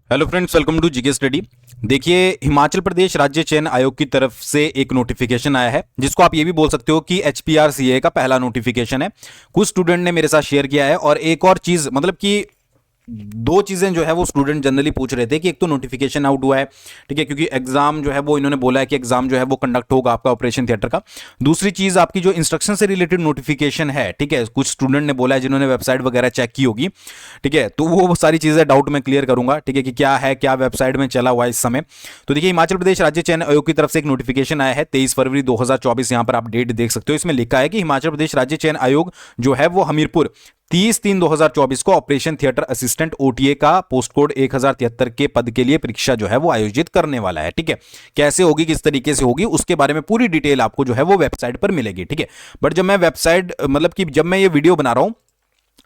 Hello friends, welcome to GK study. देखिए, हिमाचल प्रदेश राज्य चयन आयोग की तरफ से एक नोटिफिकेशन आया है, जिसको आप ये भी बोल सकते हो कि एचपीआरसीए का पहला नोटिफिकेशन है। कुछ स्टूडेंट ने मेरे साथ शेयर किया है। और एक और चीज, मतलब कि दो चीजें जो है वो स्टूडेंट जनरली पूछ रहे थे कि एक तो नोटिफिकेशन आउट हुआ है, ठीक है, क्योंकि एग्जाम जो है वो इन्होंने बोला है कि एग्जाम जो है वो कंडक्ट होगा आपका ऑपरेशन थिएटर का। दूसरी चीज, आपकी जो इंस्ट्रक्शन से रिलेटेड नोटिफिकेशन है, ठीक है, कुछ स्टूडेंट ने बोला है जिन्होंने वेबसाइट वगैरह चेक की होगी, ठीक है, तो वो सारी चीजें डाउट में क्लियर करूंगा, ठीक है, कि क्या है, क्या वेबसाइट में चला हुआ है इस समय। तो देखिए, हिमाचल प्रदेश राज्य चयन आयोग की तरफ से एक नोटिफिकेशन आया है 23 फरवरी 2024। यहां पर आप डेट देख सकते हो। इसमें लिखा है कि हिमाचल प्रदेश राज्य चयन आयोग जो है वो हमीरपुर 30/3/2024 को ऑपरेशन थिएटर असिस्टेंट ओटीए का पोस्ट कोड 1073 के पद के लिए परीक्षा जो है वो आयोजित करने वाला है, ठीक है। कैसे होगी, किस तरीके से होगी, उसके बारे में पूरी डिटेल आपको जो है वो वेबसाइट पर मिलेगी, ठीक है। बट जब मैं वेबसाइट, मतलब कि जब मैं ये वीडियो बना रहा हूं,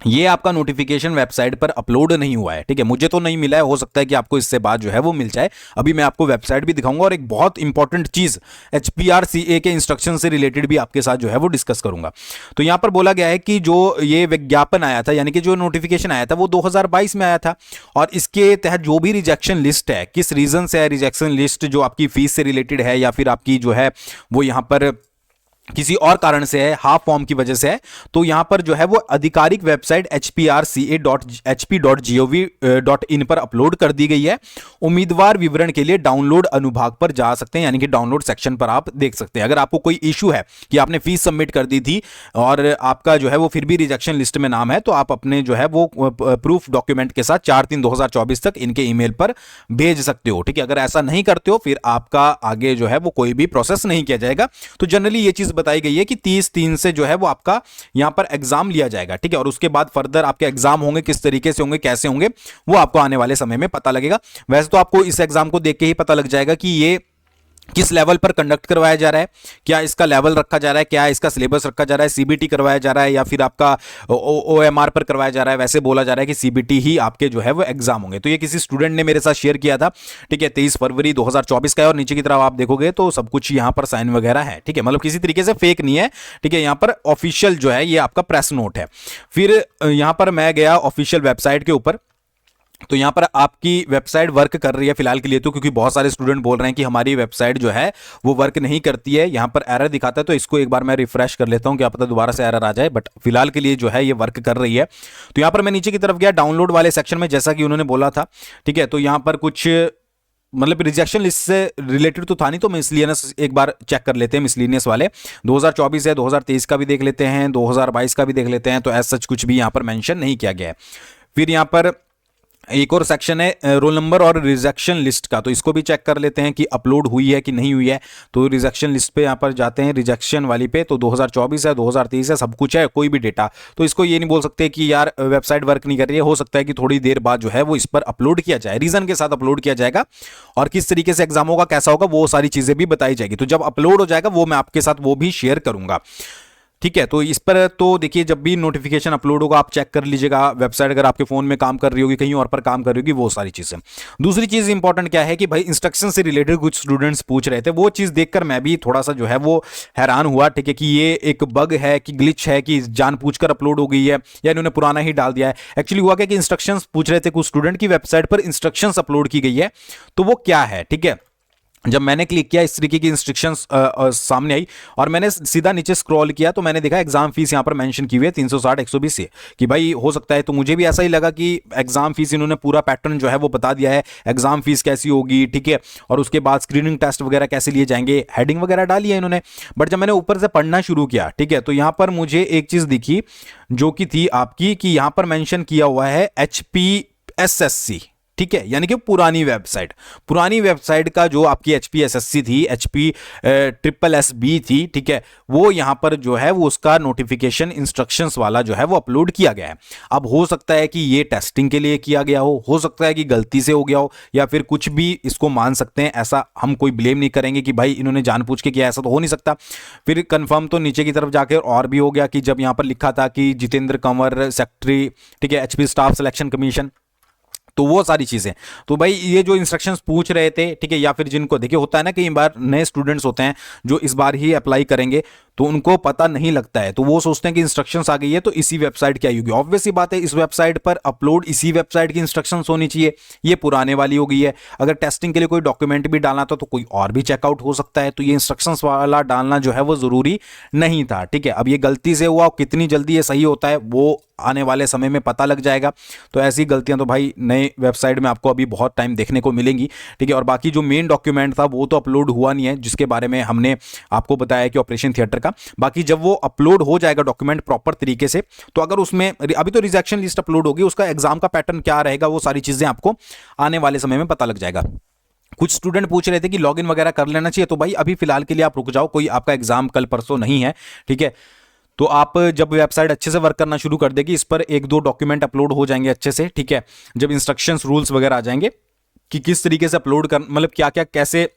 ये आपका नोटिफिकेशन वेबसाइट पर अपलोड नहीं हुआ है, ठीक है। मुझे तो नहीं मिला है, हो सकता है कि आपको इससे बाद जो है वो मिल जाए। अभी मैं आपको वेबसाइट भी दिखाऊंगा और एक बहुत इंपॉर्टेंट चीज एचपीआरसीए के इंस्ट्रक्शन से रिलेटेड भी आपके साथ जो है वो डिस्कस करूंगा। तो यहां पर बोला गया है कि जो ये विज्ञापन आया था, यानी कि जो नोटिफिकेशन आया था, वो 2022 में आया था। और इसके तहत जो भी रिजेक्शन लिस्ट है, किस रीजन से है रिजेक्शन लिस्ट, जो आपकी फीस से रिलेटेड है या फिर आपकी जो है वो यहां पर किसी और कारण से है, हाफ फॉर्म की वजह से है, तो यहां पर जो है वो आधिकारिक वेबसाइट hprca.hp.gov.in पर अपलोड कर दी गई है। उम्मीदवार विवरण के लिए डाउनलोड अनुभाग पर जा सकते हैं, यानी कि डाउनलोड सेक्शन पर आप देख सकते हैं। अगर आपको कोई इशू है कि आपने फीस सबमिट कर दी थी और आपका जो है वो फिर भी रिजेक्शन लिस्ट में नाम है, तो आप अपने जो है वो प्रूफ डॉक्यूमेंट के साथ 4/3/2024 तक इनके ईमेल पर भेज सकते हो, ठीक है। अगर ऐसा नहीं करते हो, फिर आपका आगे जो है वो कोई भी प्रोसेस नहीं किया जाएगा। तो जनरली ये चीज बताई गई है कि 30/3 से जो है वो आपका यहां पर एग्जाम लिया जाएगा, ठीक है। और उसके बाद फर्दर आपके एग्जाम होंगे, किस तरीके से होंगे, कैसे होंगे, वो आपको आने वाले समय में पता लगेगा। वैसे तो आपको इस एग्जाम को देख के ही पता लग जाएगा कि ये किस लेवल पर कंडक्ट करवाया जा रहा है, क्या इसका लेवल रखा जा रहा है, क्या इसका सिलेबस रखा जा रहा है, सीबीटी करवाया जा रहा है या फिर आपका ओएमआर पर करवाया जा रहा है। वैसे बोला जा रहा है कि सीबीटी ही आपके जो है वो एग्जाम होंगे। तो ये किसी स्टूडेंट ने मेरे साथ शेयर किया था, ठीक है, 23 फरवरी 2024 का है। और नीचे की तरफ आप देखोगे तो सब कुछ यहाँ पर साइन वगैरह है, ठीक है, मतलब किसी तरीके से फेक नहीं है, ठीक है। यहाँ पर ऑफिशियल जो है ये आपका प्रेस नोट है। फिर यहाँ पर मैं गया ऑफिशियल वेबसाइट के ऊपर, तो यहां पर आपकी वेबसाइट वर्क कर रही है फिलहाल के लिए, तो क्योंकि बहुत सारे स्टूडेंट बोल रहे हैं कि हमारी वेबसाइट जो है वो वर्क नहीं करती है, यहां पर एरर दिखाता है। तो इसको एक बार मैं रिफ्रेश कर लेता हूं, क्या पता दोबारा से एरर आ जाए, बट फिलहाल के लिए जो है ये वर्क कर रही है। तो यहां पर मैं नीचे की तरफ गया डाउनलोड वाले सेक्शन में, जैसा कि उन्होंने बोला था, ठीक है। तो यहां पर कुछ, मतलब रिजेक्शन लिस्ट से रिलेटेड तो था नहीं, तो मैं मिसलिनियस एक बार चेक कर लेते हैं। मिसलिनियस वाले 2024 है, 2023 का भी देख लेते हैं, 2022 का भी देख लेते हैं। तो ऐसा कुछ भी यहां पर मेंशन नहीं किया गया है। फिर यहां पर एक और सेक्शन है रोल नंबर और रिजेक्शन लिस्ट का, तो इसको भी चेक कर लेते हैं कि अपलोड हुई है कि नहीं हुई है। तो रिजेक्शन लिस्ट पे यहाँ पर जाते हैं, रिजेक्शन वाली पे, तो 2024 है, 2023 है, सब कुछ है, कोई भी डेटा। तो इसको ये नहीं बोल सकते कि यार वेबसाइट वर्क नहीं कर रही है। हो सकता है कि थोड़ी देर बाद जो है वो इस पर अपलोड किया जाए, रीजन के साथ अपलोड किया जाएगा, और किस तरीके से एग्जाम होगा, कैसा होगा, वो सारी चीजें भी बताई जाएगी। तो जब अपलोड हो जाएगा वो मैं आपके साथ वो भी शेयर करूंगा, ठीक है। तो इस पर तो देखिए, जब भी नोटिफिकेशन अपलोड होगा आप चेक कर लीजिएगा। वेबसाइट अगर आपके फोन में काम कर रही होगी, कहीं और पर काम कर रही होगी, वो सारी चीजें। दूसरी चीज इंपॉर्टेंट क्या है कि भाई इंस्ट्रक्शन से रिलेटेड कुछ स्टूडेंट्स पूछ रहे थे, वो चीज देखकर मैं भी थोड़ा सा जो है वो हैरान हुआ, ठीक है, कि ये एक बग है कि ग्लिच है कि जानबूझकर अपलोड हो गई है या इन्होंने पुराना ही डाल दिया है। एक्चुअली हुआ क्या कि इंस्ट्रक्शंस पूछ रहे थे कुछ स्टूडेंट की, वेबसाइट पर इंस्ट्रक्शंस अपलोड की गई है, तो वो क्या है, ठीक है। जब मैंने क्लिक किया इस तरीके की इंस्ट्रक्शंस सामने आई और मैंने सीधा नीचे स्क्रॉल किया, तो मैंने देखा एग्जाम फीस यहां पर मेंशन की हुई है 360/120 से, कि भाई हो सकता है। तो मुझे भी ऐसा ही लगा कि एग्जाम फीस, इन्होंने पूरा पैटर्न जो है वो बता दिया है, एग्जाम फीस कैसी होगी, ठीक है, और उसके बाद स्क्रीनिंग टेस्ट वगैरह कैसे लिए जाएंगे, हेडिंग वगैरह डाली है इन्होंने। बट जब मैंने ऊपर से पढ़ना शुरू किया, ठीक है, तो यहां पर मुझे एक चीज दिखी जो कि थी आपकी, कि यहां पर मेंशन किया हुआ है HPSSC, ठीक है, यानी कि पुरानी वेबसाइट का जो आपकी HPSSC थी, HPSSB थी, ठीक है, वो यहां पर जो है वो उसका नोटिफिकेशन इंस्ट्रक्शंस वाला जो है वो अपलोड किया गया है। अब हो सकता है कि ये टेस्टिंग के लिए किया गया हो सकता है कि गलती से हो गया हो, या फिर कुछ भी इसको मान सकते हैं। ऐसा हम कोई ब्लेम नहीं करेंगे कि भाई इन्होंने जानबूझ के किया, ऐसा तो हो नहीं सकता। फिर कंफर्म तो नीचे की तरफ जाकर और भी हो गया कि जब यहां पर लिखा था कि जितेंद्र कंवर सेक्रेटरी, ठीक है, HP स्टाफ सिलेक्शन कमीशन, तो वो सारी चीजें। तो भाई ये जो इंस्ट्रक्शंस पूछ रहे थे, ठीक है, या फिर जिनको देखिए होता है ना, कई बार नए स्टूडेंट्स होते हैं जो इस बार ही अप्लाई करेंगे, तो उनको पता नहीं लगता है, तो वो सोचते हैं कि इंस्ट्रक्शंस आ गई है तो इसी वेबसाइट की आई होगी। ऑब्वियस सी बात है, इस वेबसाइट पर अपलोड इसी वेबसाइट की इंस्ट्रक्शंस होनी चाहिए, ये पुराने वाली हो गई है। अगर टेस्टिंग के लिए कोई डॉक्यूमेंट भी डालना था तो कोई और भी चेकआउट हो सकता है, तो ये इंस्ट्रक्शंस वाला डालना जो है वो जरूरी नहीं था, ठीक है। अब ये गलती से हुआ, कितनी जल्दी ये सही होता है वो आने वाले समय में पता लग जाएगा। तो ऐसी गलतियां तो भाई नए वेबसाइट में आपको अभी बहुत टाइम देखने को मिलेंगी, ठीक है। और बाकी जो मेन डॉक्यूमेंट था वो तो अपलोड हुआ नहीं है, जिसके बारे में हमने आपको बताया कि ऑपरेशन थिएटर का। बाकी जब वो अपलोड हो जाएगा डॉक्यूमेंट प्रॉपर तरीके से, तो अगर उसमें अभी तो रिजेक्शन लिस्ट अपलोड होगी, उसका एग्जाम का पैटर्न क्या रहेगा वो सारी चीजें आपको आने वाले समय में पता लग जाएगा। कुछ स्टूडेंट पूछ रहे थे कि लॉगिन वगैरह कर लेना चाहिए, तो भाई अभी फिलहाल के लिए आप रुक जाओ, कोई आपका एग्जाम कल परसों नहीं है, ठीक है। तो आप जब वेबसाइट अच्छे से वर्क करना शुरू कर देगी, इस पर एक दो डॉक्यूमेंट अपलोड हो जाएंगे अच्छे से, ठीक है। जब इंस्ट्रक्शंस रूल्स वगैरह आ जाएंगे कि किस तरीके से अपलोड कर, मतलब क्या क्या कैसे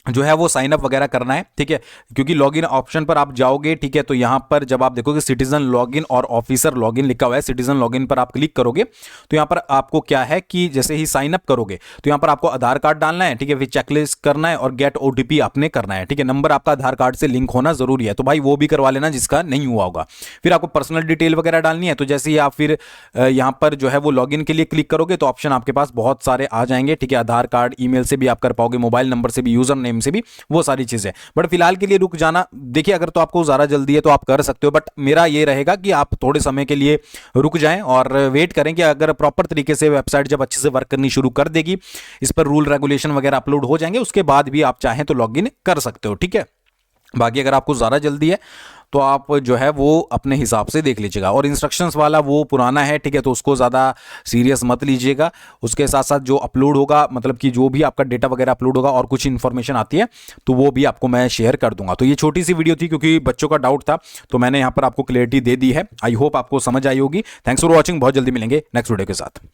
जो है वो साइन अप वगैरह करना है, ठीक है। क्योंकि लॉगिन ऑप्शन पर आप जाओगे, ठीक है, तो यहां पर जब आप देखोगे सिटीजन लॉगिन और ऑफिसर लॉगिन लिखा हुआ है, सिटीजन लॉगिन पर आप क्लिक करोगे तो यहां पर आपको क्या है कि जैसे ही साइन अप करोगे तो यहां पर आपको आधार कार्ड डालना है, ठीक है, फिर चेकलिस्ट करना है और गेट ओटीपी आपने करना है, ठीक है। नंबर आपका आधार कार्ड से लिंक होना जरूरी है, तो भाई वो भी करवा लेना जिसका नहीं हुआ होगा। फिर आपको पर्सनल डिटेल वगैरह डालनी है, तो जैसे ही आप फिर यहां पर जो है वो लॉगिन के लिए क्लिक करोगे तो ऑप्शन आपके पास बहुत सारे आ जाएंगे, ठीक है। आधार कार्ड, ईमेल से भी आप कर पाओगे, मोबाइल नंबर से भी, यूजर नेम से भी, वो सारी चीजें। बट फिलहाल के लिए रुक जाना, देखिए अगर तो आपको ज्यादा जल्दी है तो आप कर सकते हो, बट मेरा ये रहेगा कि आप थोड़े समय के लिए रुक जाएं और वेट करें कि अगर प्रॉपर तरीके से वेबसाइट जब अच्छे से वर्क करनी शुरू कर देगी, इस पर रूल रेगुलेशन वगैरह अपलोड हो जाएंगे, उसके बाद भी आप चाहें तो लॉगिन कर सकते हो, ठीक है। बाकी अगर आपको ज़्यादा जल्दी है तो आप जो है वो अपने हिसाब से देख लीजिएगा। और इंस्ट्रक्शंस वाला वो पुराना है, ठीक है, तो उसको ज़्यादा सीरियस मत लीजिएगा। उसके साथ साथ जो अपलोड होगा, मतलब कि जो भी आपका डेटा वगैरह अपलोड होगा और कुछ इन्फॉर्मेशन आती है तो वो भी आपको मैं शेयर कर दूंगा। तो ये छोटी सी वीडियो थी क्योंकि बच्चों का डाउट था, तो मैंने यहाँ पर आपको क्लियरिटी दे दी है। आई होप आपको समझ आई होगी। थैंक्स फॉर वॉचिंग, बहुत जल्दी मिलेंगे नेक्स्ट वीडियो के साथ।